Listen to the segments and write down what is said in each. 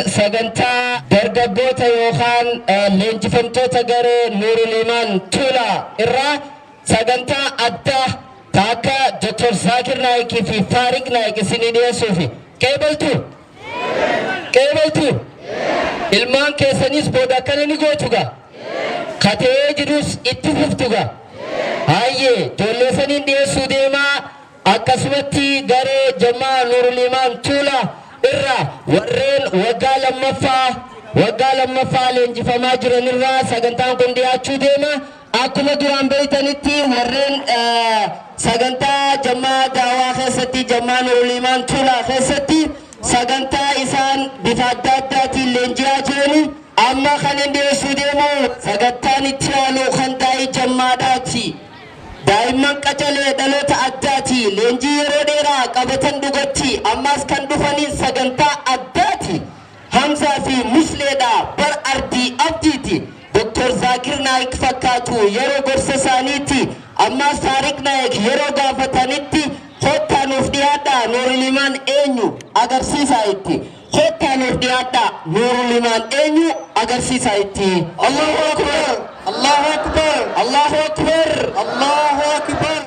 sagantaa dargaggoota yookaan leenjifamtoota garee Nuurul Imaan Tuulaa irraa sagantaa addaa taakka Dr. Zakir Naik fi Tariq Naik isinii dhiyeessuufi qeebaltu ilmaan keessanis booda akkana ni gootuga katee jirus itti fuftuga hayyee ijoollee saniin dhiyeessuu deemaa akkasumatti garee jamaa Nuurul Imaan Tuulaa irraa warreen waggaa lammaffaa leenjifamaa jiran irraa sagantaan kun dhiyaachuu deema akkuma duraan beeytanitti warreen sagantaa jamaa daawaa keessatti jamaa Nuurul Imaan Tuulaa keessatti sagantaa isaan bifa adda addaatiin leenji'aa jirani amma kan dhiyeessuu deemu sagantaan itti aanu kan daa'ii jammaadhaati. Daa'imman qacalee dhaloota addaati leenjii yeroo dheeraa qabatan dhugatti ammas kan dhufaniin sagantaa addaati Hamzaa fi Musleedha bar ardii abdiiti Dr. Zakir Naik fakkaatu yeroo gorsa isaaniitti ammas Tariq Naik yeroo gaafatanitti kottaa nuuf dhiyaadha Nuurul Imaan eenyu agarsiisaa itti kottaa nuuf dhiyaadha Nuurul Imaan eenyu agarsiisaa itti Allahu Akbar Allahu Akbar Allahu Akbar Allahu Akbar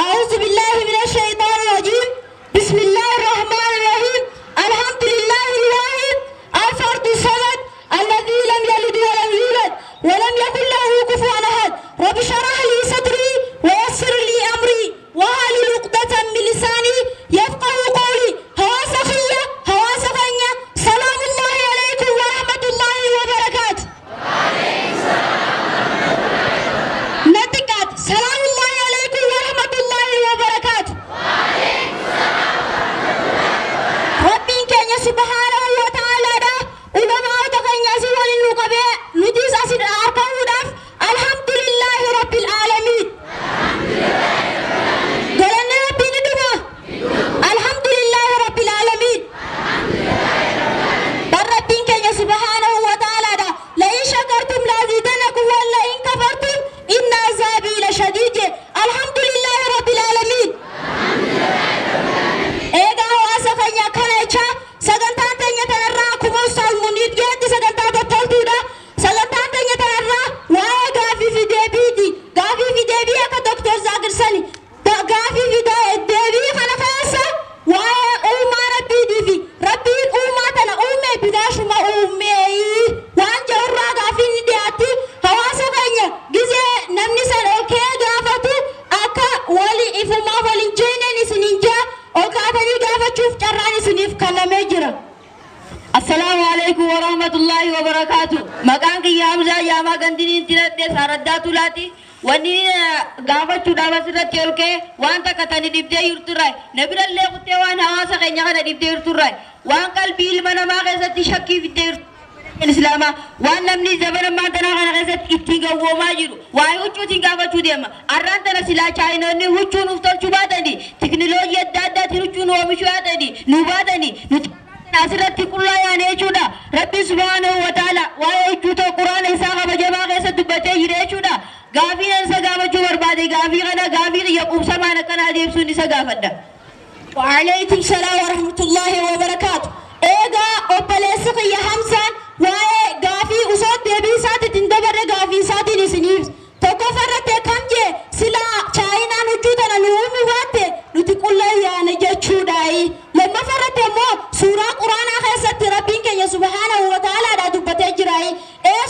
أعوذ بالله من الشيطان الرجيم بسم الله الرحمن الرحيم الحمد لله الواحد الفرد الصمد الذي لم يلد ولم يولد ولم يكن له كفوا أحد رب اشرح لي صدري ويسر لي أمري واحلل عقدة من لساني يفقهوا قولي حواس خية حواس فنية سلام الله عليكم ورحمة الله وبركاته نتقات سلام الله عليكم ورحمة الله وبركاته ربي كان سبحانه وتعالى علماء تكنيا سوال النقبة نديس أسد أركان الحمد لله رب العالمين قالنا ربي ندما الحمد لله رب العالمين ربي كان سبحانه وتعالى لئن شكرتم لأزيدنكم ولئن كفرتم إن عذابي لشديد الحمد لله رب العالمين إيجا واسفنيا كنيشا سجنتان تنيا تنرا كموسال منيد جد سجنتان تطلتودا سجنتان تنيا تنرا واي غافي في دبي أكا دكتور زاكر سالي غافي في دبي خنا فاسا واي أوما ربي دي ربي أوما تنا أومي بداش ما أومي وان جورا غافي ندياتي هواسفنيا جزء نمني سنوكي غافتو أكا ولي إفما فلنجيني سنينجا وكاتني غافة شوف جراني سنيف كلامي السلام عليكم ورحمة الله وبركاته مكانك يا حمزة يا ما كنتين تلاتي ساردات لاتي واني غافة شو دابا سرت يلكي وانتا كتاني دبدي يرتراي نبرا اللي قلت وان هواسا غنيا كنا دبدي يرتراي وان قلبي المنا ما غيزت شكي في دير الإسلام وان نمني زبر ما تنا غنا غيزت اتيغا وما جيرو واي وچو تيغا وچو ديما اران تنا سلا چاينو ني وچو نفتر چوباتني تكنولوجيا دادا تيرچو نو ومشواتني نوباتني ناصرتي كلها يعني جودا ربي سبحانه وتعالى ويجوت القرآن إسحاق بجماعة قصة دبته يريجودا غافين سجابة جوار بعد غافي غنا غافي يقوم سمانا كان عديم سوني سجافدا وعليكم السلام ورحمة الله وبركاته إيجا أبليسك يا حمزة واي غافي أصوات بيبي سات تندبر غافي سات نسنيف تكفرت كم جه سلا چاينا نجودا نومي واتة نتقول يا نجتشوداي لما فرت مو سورة قرآن خيسة ربك يا سبحانه وتعالى دا دبته جراي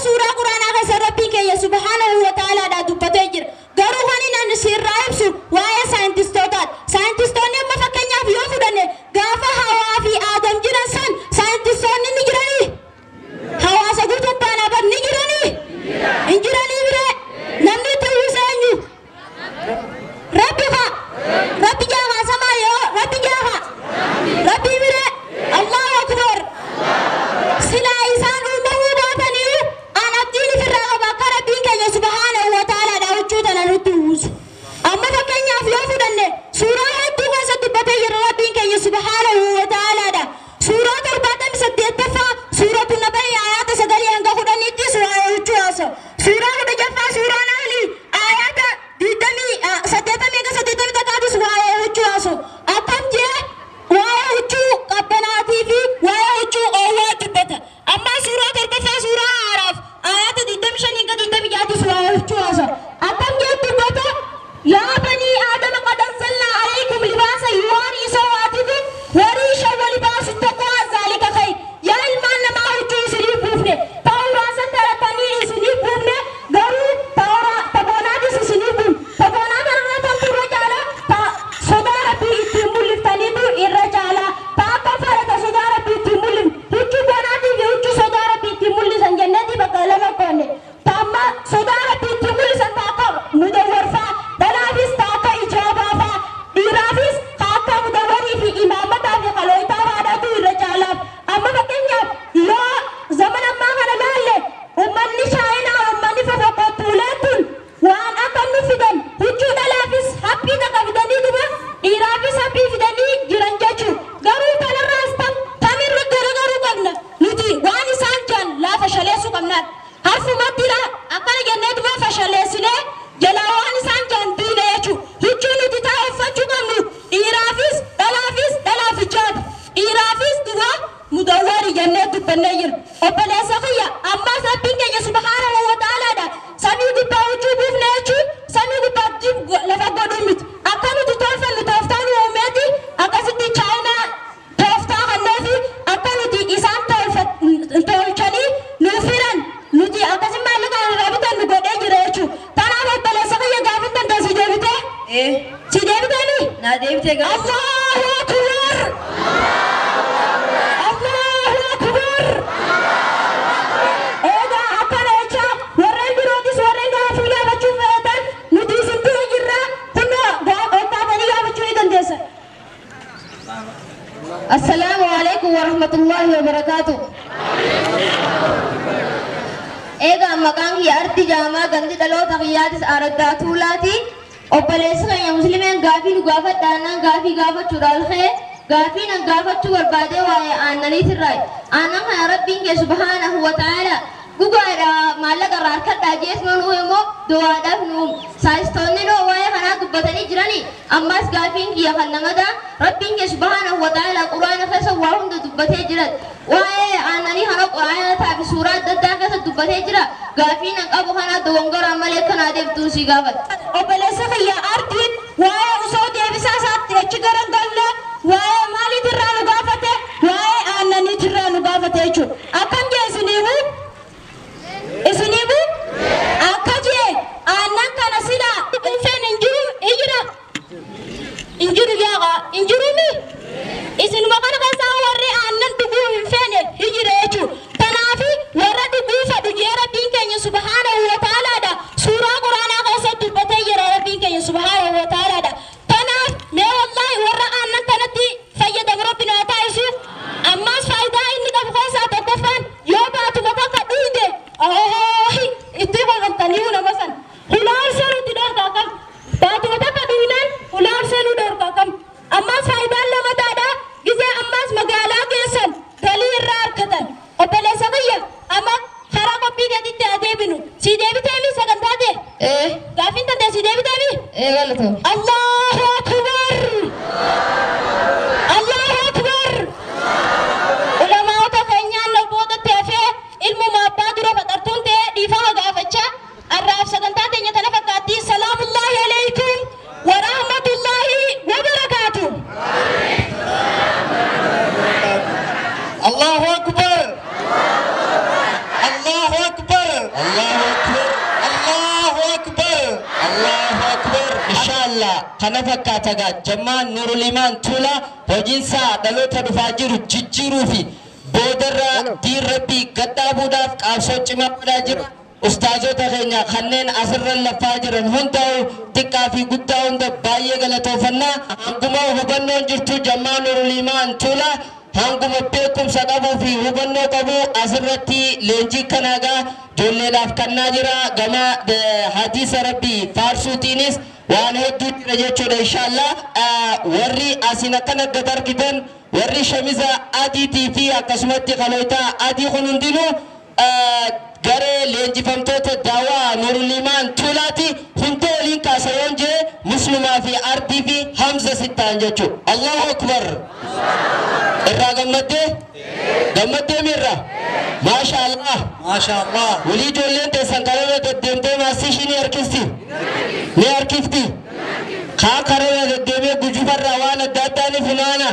سورة قرآن خيسة ربك يا سبحانه وتعالى دا دبته جر غرو هني نسير رايب سو واي ساينتستوني ما فكنيا في يوفدني غافا هوا في آدم جرسان ساينتستوني نجراني هوا سقطوا بانا بر نجراني نجراني بره نمني توسانيو ربي جاها سمايو ربي جاها ربي بره الله أكبر سلا إنسان أمه باتنيو أنا بديني في الرغبة كربين كي سبحانه وتعالى دا وجودنا نتوز أما dubbannee jirra. Obboleessa kiyya ammaas rabbiin keenya subhaanahu wa ta'aalaadha. Samii gubbaa hojii buufne jechuun samii gubbaa lafa godhuu miti. Akka nuti tolfannu tooftaan uumeeti akkasitti chaayinaa tooftaa kannoo fi akka nuti isaan tolchanii nuuf firan nuti akkasii maallaqaan irraa bitan nu godhee jira jechuudha. Kanaaf obboleessa kiyya gaafin danda'u si deebitee? Si deebitanii? Naa deebitee gaafa. Allahu akbar! Allahu akbar! Egaa akkana jecha warreen birootis warreen gaafii gaafachuu fe'atan nuti isin bira jirra kunoo qophaa'anii gaafachuu ni dandeessan. Assalaamu alaikum wa rahmatullahi wa barakaatuh. Egaa maqaan kiyya arti jaamaa gandi dhaloota kiyyaatis araddaa tuulaati. Obboleessi keenya muslimeen gaafii nu gaafadhaanaan gaafii gaafachuudhaan ka'e gaafii nan gaafachuu barbaadee waa'ee aannaniitirraa. Aannan kana rabbiin kee subhaanahu wa ta'aala dhugaadha maallaqa irraa harkadhaa jeesuma nuu immoo du'aadhaaf nuum saayistoonni noo waa'ee kanaa dubbatanii jiranii ammas gaafiin kiyya kan namada rabbiin kee subhaanahu wa ta'aala quraana keessa waa hunda dubbatee jiran waa'ee aannanii kana quraanataa fi suuraa adda addaa keessa dubbatee jira gaafii nan qabu kanaa dogongoraan malee kanaa deebtuu si gaafata. Obboleessa kiyya artiin waa'ee osoo deebisaa isaatti achi garagalle waa'ee maaliitirraa nu gaafate waa'ee aannaniitirraa nu gaafate jechuudha. Akkam jee isiniibu akka jee aannan kana sila infeen injiru yaaqa injirumi isinuma kana keessaa warri aannan dhuguu hin feene hijire jechuudha. Kanaafi warra dhuguu fedhu jee rabbiin keenya subhaanahu wa ta'aalaadha. Suuraa quraanaa keessatti dubbatee jira rabbiin keenya subhaanahu wa ta'aalaadha. Kanaaf mee wallaahi warra aannan kanatti fayyadamu rabbi naa taasisu ammas faayidaa inni qabu keessaa tokkoffaan yoo baatuma takka dhiige itti qofatanii nama san hulaarsee nuti dhoorkaa qaba. Baatuma takka dhiinaan hulaarsee nu dhoorkaa qaba. Ammas faayidaan lamataadha gisee ammas magaalaa keessan galii irraa harkatan. Obboleessa kiyya amma karaa qophii gaditti haa deebinu. Si deebiteemi sagantaa ta'e? Gaafiin tantee si deebiteemi? Galatoo. Allahu akbar! Allahu akbar! Ulamaa'ota keenyaan nabbootatti hafee ilmuma abbaa dura baxartuun ta'e dhiifama gaafachaa arraaf sagantaa teenya tana fakkaatti salaamullahi alaykum wa rahmatullahi wa barakaatuh. Allahu akbar! Allahu akbar! Allahu akbar! Allahu akbar! Allahu akbar! Inshallah kana fakkaata gaa jammaan Nurul Iman Tuula hojiinsaa dhaloota dhufaa jiru jijjiiruu fi boodarra diin rabbii gadhaabuudhaaf qaabsoo cimaa godhaa jiru. Ustaazota keenya kanneen asirra lafaa jiran hundaa'u xiqqaa fi guddaa hunda baay'ee galatoofannaa. Hanguma hubannoon jirtu jammaan Nurul Iman Tuula hanguma beekumsa qabuu fi hubannoo qabu asirratti leenjii kanaagaa ijoolleedhaaf kennaa jira. Gama hadiisa rabbii faarsuutiinis waan hedduu jira jechuudha inshallah. Warri asiin akkana gad argitan warri shamiza adiitii fi akkasumatti qalootaa adii kun hundinuu garee leenjifamtoota daawaa Nurul Iman Tuulaati. Hunda waliin kaasayoon jee muslimaa fi ardii fi hamza sittaan jechuudha. Allahu akbar! Irraa gammaddee mirra maasha Allah walii ijoolleen teessan kararra deddeemtee maasii ishii ni harkifti kaa kararra deddeemee gujufarraa waan adda addaa ni funaana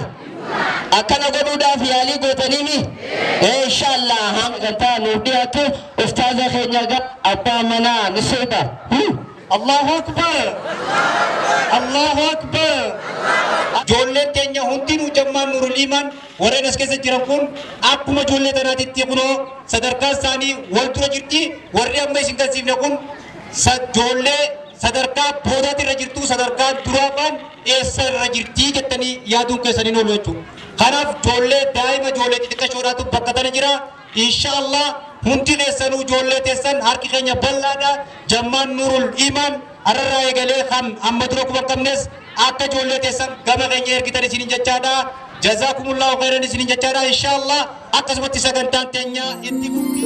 akkana godhuudhaaf yaalii gootaniimi inshallah hangantaa nuuf dhiyaatu ustaaza keenya gara abbaa manaa ni seeta. Allahu akbar! Allahu akbar! Ijoolleen teenya hundinuu jammaan Nurul Iman warreen as keessa jiran kun akkuma ijoollee tanaatitti kunoo sadarkaa isaanii wal dura jirti. Warri amma isin galsiifne kun ijoollee sadarkaa boodaati irra jirtu sadarkaa duraafaan eessa irra jirti jettanii yaaduun keessanii oolu jechuudha. Kanaaf ijoollee daa'ima ijoollee xixiqqashoodhaatu bakka tana jira. Inshallah hundi keessanuu ijoollee teessan harki keenya bal'aadha. Jammaan Nurul Iman ararraa eegalee kan amma dura quba qabnes akka ijoollee teessan gama keenya ergitan isinin jechaadha. Jazakumullahu khairan isinin jechaadha. Inshallah akkasumatti sagantaan teenya itti guddi.